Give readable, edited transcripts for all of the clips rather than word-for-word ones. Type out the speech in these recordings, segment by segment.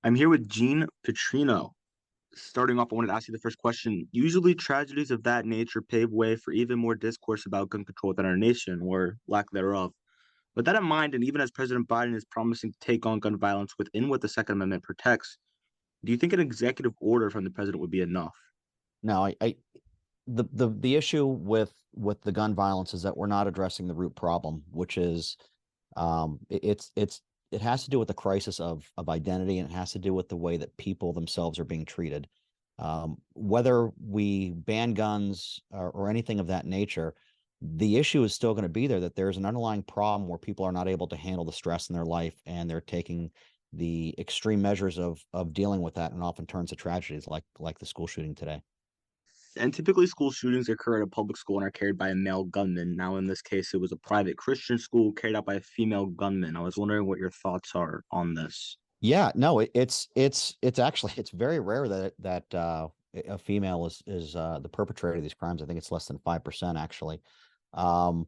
I'm here with Gene Petrino. Starting off, I wanted to ask you the first question. Usually, tragedies of that nature pave way for even more discourse about gun control within our nation, or lack thereof. With that in mind, and even as President Biden is promising to take on gun violence within what the Second Amendment protects, do you think an executive order from the president would be enough? No, the issue with the gun violence is that we're not addressing the root problem, which is it has to do with the crisis of identity, and it has to do with the way that people themselves are being treated. Whether we ban guns or anything of that nature, the issue is still going to be there, that there's an underlying problem where people are not able to handle the stress in their life, and they're taking the extreme measures of dealing with that, and often turns to tragedies like the school shooting today. And typically, school shootings occur at a public school and are carried by a male gunman. Now, in this case, it was a private Christian school carried out by a female gunman. I was wondering what your thoughts are on this. Yeah, no, it's actually it's very rare that a female is the perpetrator of these crimes. I think it's less than 5% actually. Um,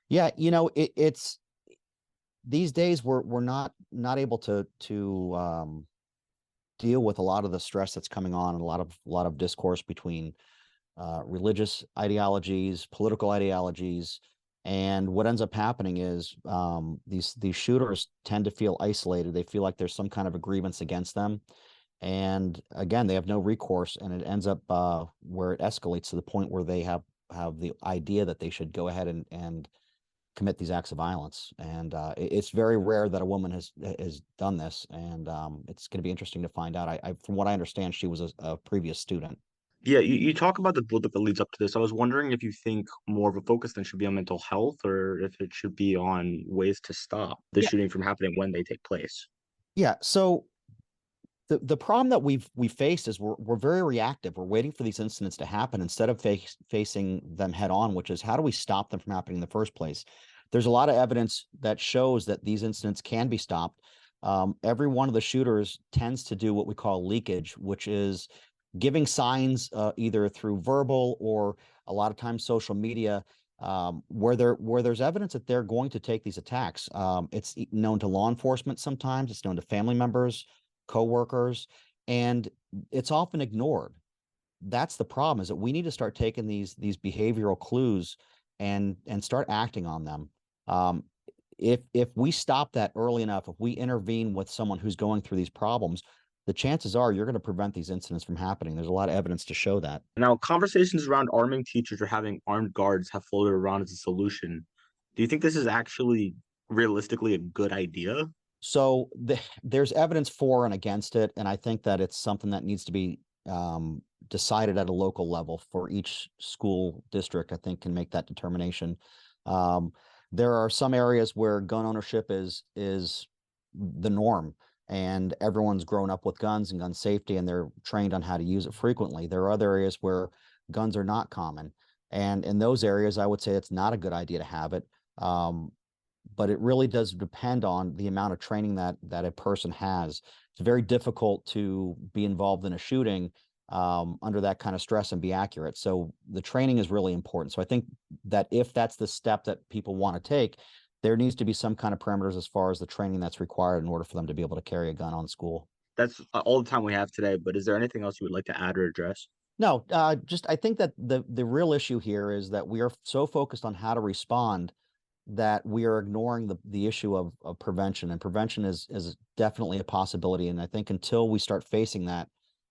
yeah, it's these days we're not able to deal with a lot of the stress that's coming on, and a lot of discourse between religious ideologies, political ideologies, and what ends up happening is these shooters tend to feel isolated. They feel like there's some kind of a grievance against them, and again, they have no recourse, and it ends up where it escalates to the point where they have the idea that they should go ahead and commit these acts of violence. And it's very rare that a woman has done this, and it's going to be interesting to find out. From what I understand, she was a previous student. Yeah, you talk about the bullet that leads up to this. I was wondering if you think more of a focus then should be on mental health or if it should be on ways to stop the Yeah, shooting from happening when they take place. yeah. So the problem that we faced is we're very reactive. We're waiting for these incidents to happen instead of facing them head on, which is how do we stop them from happening in the first place? There's a lot of evidence that shows that these incidents can be stopped. Every one of the shooters tends to do what we call leakage, which is giving signs either through verbal or a lot of times social media, where there's evidence that they're going to take these attacks. It's known to law enforcement sometimes. It's known to family members, coworkers, and it's often ignored. That's the problem, is that we need to start taking these behavioral clues and start acting on them. Um, if we stop that early enough, if we intervene with someone who's going through these problems, the chances are you're going to prevent these incidents from happening. There's a lot of evidence to show that. Now, conversations around arming teachers or having armed guards have floated around as a solution. Do you think this is actually realistically a good idea? So there's evidence for and against it, and I think that it's something that needs to be decided at a local level. For each school district, I think, can make that determination. Um, there are some areas where gun ownership is the norm, and everyone's grown up with guns and gun safety, and they're trained on how to use it frequently. There are other areas where guns are not common, and in those areas, I would say it's not a good idea to have it. But it really does depend on the amount of training that a person has. It's very difficult to be involved in a shooting under that kind of stress and be accurate. So the training is really important. So I think that if that's the step that people want to take, there needs to be some kind of parameters as far as the training that's required in order for them to be able to carry a gun on school. That's all the time we have today, but is there anything else you would like to add or address? No, just I think that the real issue here is that we are so focused on how to respond that we are ignoring the issue of prevention, and prevention is definitely a possibility. And I think until we start facing that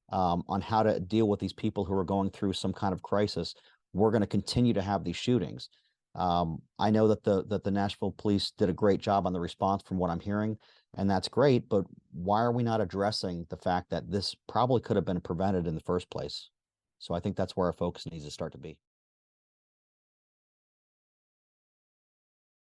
on how to deal with these people who are going through some kind of crisis, we're going to continue to have these shootings. I know that the Nashville police did a great job on the response from what I'm hearing, and that's great. But why are we not addressing the fact that this probably could have been prevented in the first place? So I think that's where our focus needs to start to be.